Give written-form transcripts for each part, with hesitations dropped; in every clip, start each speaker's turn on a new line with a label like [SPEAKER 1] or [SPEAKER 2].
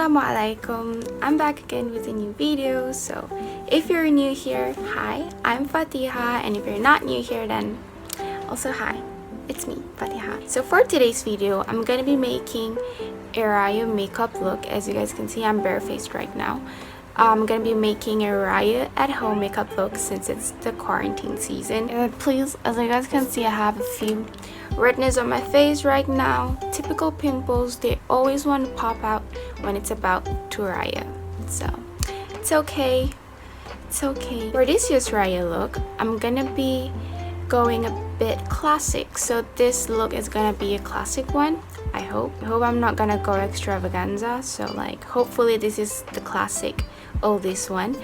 [SPEAKER 1] Assalamualaikum. I'm back again with a new video. So if you're new here, hi, I'm Fatihah, and if you're not new here, then also hi, it's me, Fatihah. So for today's video, I'm gonna be making a raya makeup look. As you guys can see, I'm barefaced right now. I'm gonna be making a raya at home makeup look since it's the quarantine season. And please, as you guys can see, I have a few redness on my face right now. Typical pimples, they always want to pop out when it's about to raya. So it's okay. It's okay. For this year's raya look, I'm gonna be going a bit classic. So this look is gonna be a classic one. I hope I'm not gonna go extravaganza. So like hopefully this is the classic oldest one.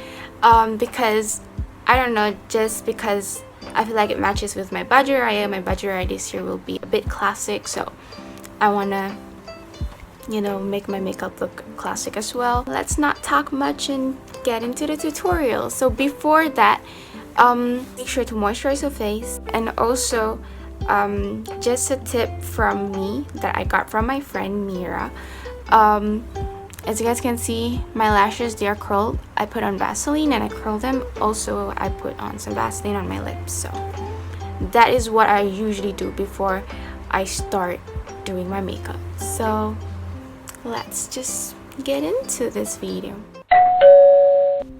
[SPEAKER 1] Because I don't know, just because I feel like it matches with my beautyra. My beautyra this year will be a bit classic, so I wanna, you know, make my makeup look classic as well. Let's not talk much and get into the tutorial. So before that, make sure to moisturize your face. And also just a tip from me that I got from my friend Mira. As you guys can see, my lashes, they are curled. I put on Vaseline and I curl them. Also, I put on some Vaseline on my lips. So that is what I usually do before I start doing my makeup. So let's just get into this video.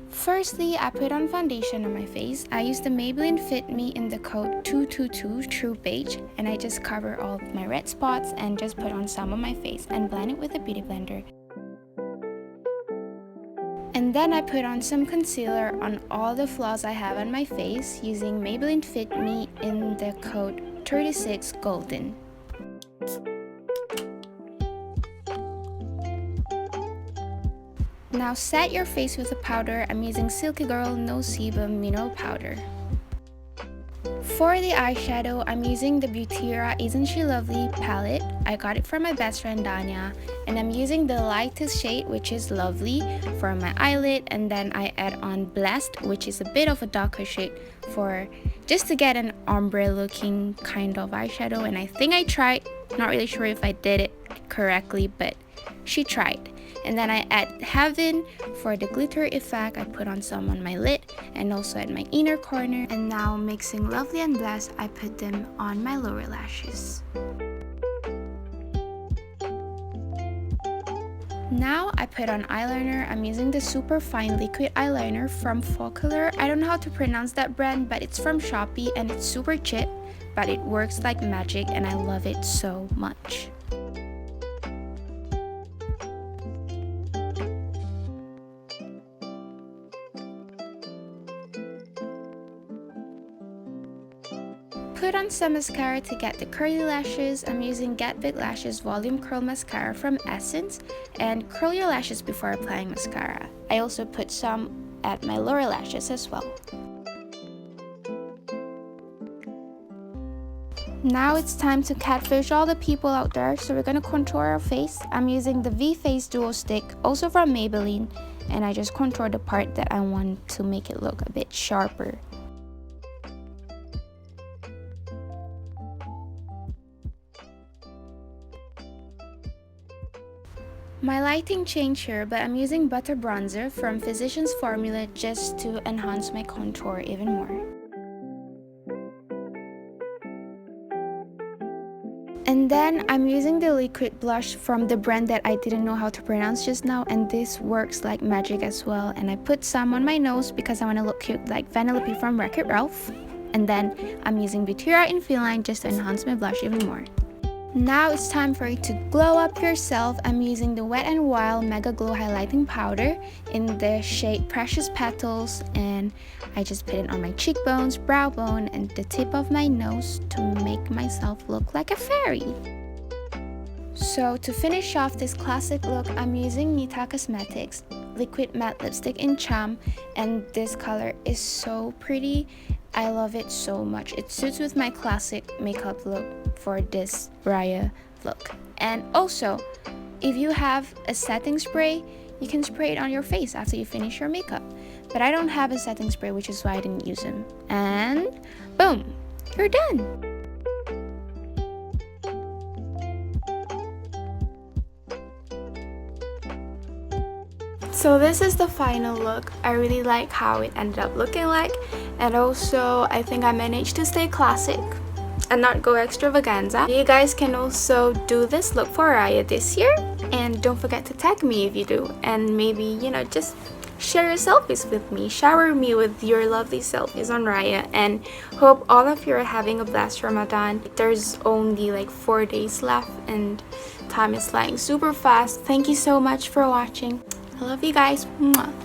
[SPEAKER 1] Firstly, I put on foundation on my face. I use the Maybelline Fit Me in the coat 222 True Beige, and I just cover all my red spots and just put on some on my face and blend it with a beauty blender. And then I put on some concealer on all the flaws I have on my face using Maybelline Fit Me in the coat 36 Golden. Now set your face with a powder. I'm using silkygirl no-sebum mineral powder. For the eyeshadow, I'm using the beautyra Isn't She Lovely palette. I got it from my best friend Danya, and I'm using the lightest shade, which is Lovely, for my eyelid, and then I add on Blessed, which is a bit of a darker shade for just to get an ombre looking kind of eyeshadow. And I think I tried, not really sure if I did it correctly, but she tried. And then I add Heaven for the glitter effect. I put on some on my lid and also at my inner corner. And now mixing Lovely and Blessed, I put them on my lower lashes. Now I put on eyeliner. I'm using the Superfine liquid eyeliner from Focallure. I don't know how to pronounce that brand, but it's from Shopee and it's super cheap, but it works like magic and I love it so much. Put on some mascara to get the curly lashes. I'm using Get Big Lashes Volume Curl Mascara from Essence, and curl your lashes before applying mascara. I also put some at my lower lashes as well. Now it's time to catfish all the people out there, so we're gonna contour our face. I'm using the V-Face Duo Stick, also from Maybelline, and I just contour the part that I want to make it look a bit sharper. My lighting changed here, but I'm using Butter Bronzer from Physicians Formula just to enhance my contour even more. And then I'm using the liquid blush from the brand that I didn't know how to pronounce just now, and this works like magic as well. And I put some on my nose because I want to look cute like Vanellope from Wreck-It Ralph. And then I'm using beautyra in Feline just to enhance my blush even more. Now it's time for you to glow up yourself. I'm using the Wet n Wild Mega Glow Highlighting Powder in the shade Precious Petals, and I just put it on my cheekbones, brow bone, and the tip of my nose to make myself look like a fairy. So to finish off this classic look, I'm using Nita Cosmetics Liquid Matte Lipstick in Cham, and this color is so pretty. I love it so much. It suits with my classic makeup look for this raya look. And also, if you have a setting spray, you can spray it on your face after you finish your makeup. But I don't have a setting spray, which is why I didn't use them. And boom, you're done. So this is the final look. I really like how it ended up looking like, and also I think I managed to stay classic and not go extravaganza. You guys can also do this look for Raya this year, and don't forget to tag me if you do, and maybe, you know, just share your selfies with me. Shower me with your lovely selfies on Raya, and hope all of you are having a blessed Ramadan. There's only like 4 days left and time is flying super fast. Thank you so much for watching. I love you guys. Mwah.